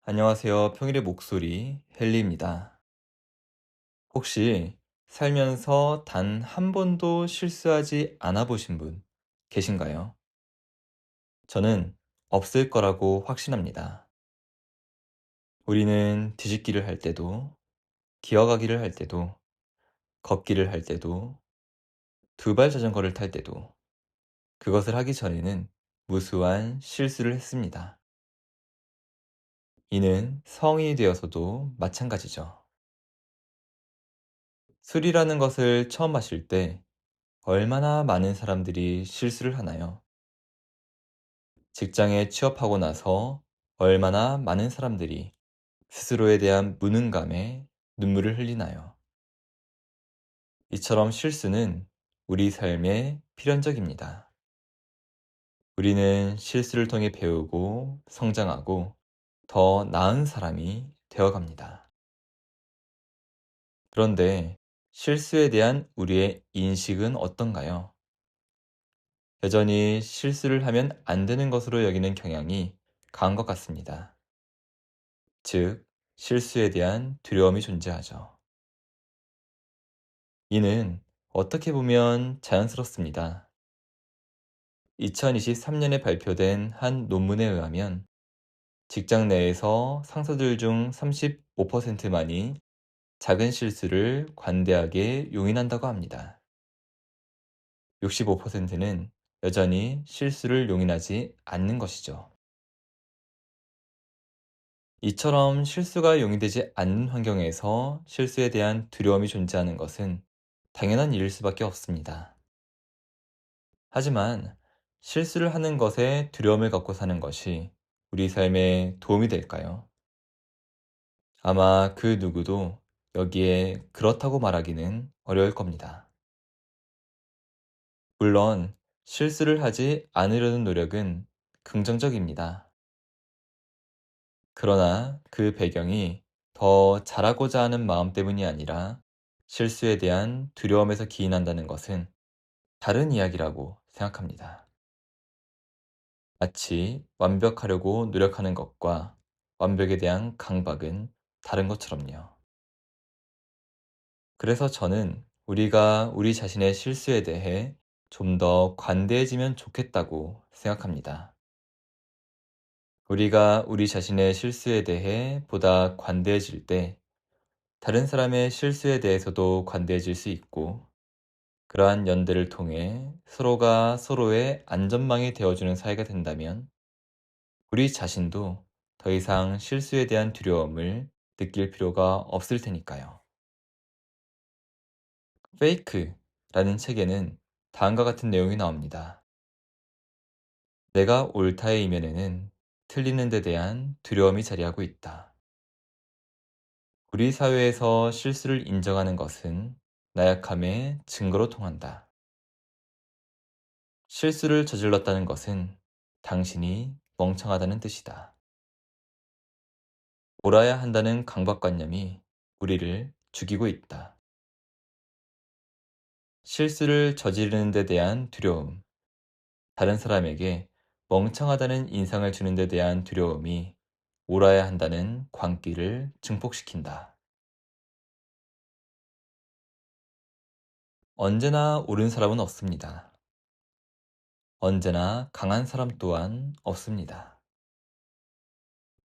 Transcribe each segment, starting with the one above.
안녕하세요. 평일의 목소리 헨리입니다. 혹시 살면서 단 한 번도 실수하지 않아 보신 분 계신가요? 저는 없을 거라고 확신합니다. 우리는 뒤집기를 할 때도, 기어가기를 할 때도, 걷기를 할 때도, 두발 자전거를 탈 때도 그것을 하기 전에는 무수한 실수를 했습니다. 이는 성인이 되어서도 마찬가지죠. 술이라는 것을 처음 마실 때 얼마나 많은 사람들이 실수를 하나요? 직장에 취업하고 나서 얼마나 많은 사람들이 스스로에 대한 무능감에 눈물을 흘리나요? 이처럼 실수는 우리 삶의 필연적입니다. 우리는 실수를 통해 배우고 성장하고 더 나은 사람이 되어갑니다. 그런데 실수에 대한 우리의 인식은 어떤가요? 여전히 실수를 하면 안 되는 것으로 여기는 경향이 강한 것 같습니다. 즉, 실수에 대한 두려움이 존재하죠. 이는 어떻게 보면 자연스럽습니다. 2023년에 발표된 한 논문에 의하면 직장 내에서 상사들 중 35%만이 작은 실수를 관대하게 용인한다고 합니다. 65%는 여전히 실수를 용인하지 않는 것이죠. 이처럼 실수가 용인되지 않는 환경에서 실수에 대한 두려움이 존재하는 것은 당연한 일일 수밖에 없습니다. 하지만 실수를 하는 것에 두려움을 갖고 사는 것이 우리 삶에 도움이 될까요? 아마 그 누구도 여기에 그렇다고 말하기는 어려울 겁니다. 물론 실수를 하지 않으려는 노력은 긍정적입니다. 그러나 그 배경이 더 잘하고자 하는 마음 때문이 아니라 실수에 대한 두려움에서 기인한다는 것은 다른 이야기라고 생각합니다. 마치 완벽하려고 노력하는 것과 완벽에 대한 강박은 다른 것처럼요. 그래서 저는 우리가 우리 자신의 실수에 대해 좀 더 관대해지면 좋겠다고 생각합니다. 우리가 우리 자신의 실수에 대해 보다 관대해질 때 다른 사람의 실수에 대해서도 관대해질 수 있고 그러한 연대를 통해 서로가 서로의 안전망이 되어주는 사이가 된다면 우리 자신도 더 이상 실수에 대한 두려움을 느낄 필요가 없을 테니까요. 페이크라는 책에는 다음과 같은 내용이 나옵니다. 내가 옳다의 이면에는 틀리는 데 대한 두려움이 자리하고 있다. 우리 사회에서 실수를 인정하는 것은 나약함의 증거로 통한다. 실수를 저질렀다는 것은 당신이 멍청하다는 뜻이다. 옳아야 한다는 강박관념이 우리를 죽이고 있다. 실수를 저지르는 데 대한 두려움, 다른 사람에게 멍청하다는 인상을 주는 데 대한 두려움이 옳아야 한다는 광기를 증폭시킨다. 언제나 옳은 사람은 없습니다. 언제나 강한 사람 또한 없습니다.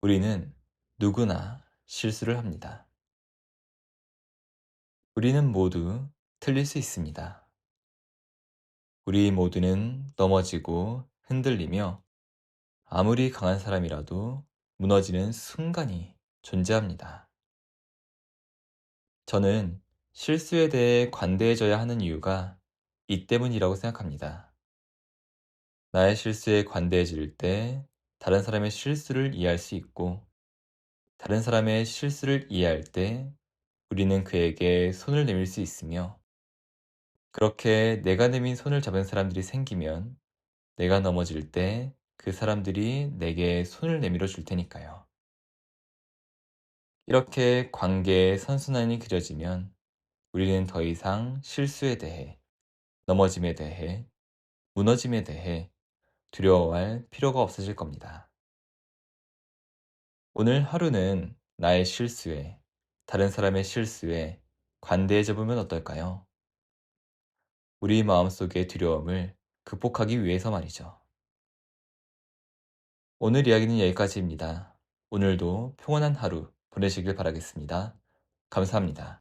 우리는 누구나 실수를 합니다. 우리는 모두 틀릴 수 있습니다. 우리 모두는 넘어지고 흔들리며 아무리 강한 사람이라도 무너지는 순간이 존재합니다. 저는 실수에 대해 관대해져야 하는 이유가 이 때문이라고 생각합니다. 나의 실수에 관대해질 때 다른 사람의 실수를 이해할 수 있고 다른 사람의 실수를 이해할 때 우리는 그에게 손을 내밀 수 있으며 그렇게 내가 내민 손을 잡은 사람들이 생기면 내가 넘어질 때 그 사람들이 내게 손을 내밀어 줄 테니까요. 이렇게 관계의 선순환이 그려지면 우리는 더 이상 실수에 대해, 넘어짐에 대해, 무너짐에 대해 두려워할 필요가 없어질 겁니다. 오늘 하루는 나의 실수에, 다른 사람의 실수에 관대해져 보면 어떨까요? 우리 마음속의 두려움을 극복하기 위해서 말이죠. 오늘 이야기는 여기까지입니다. 오늘도 평온한 하루 보내시길 바라겠습니다. 감사합니다.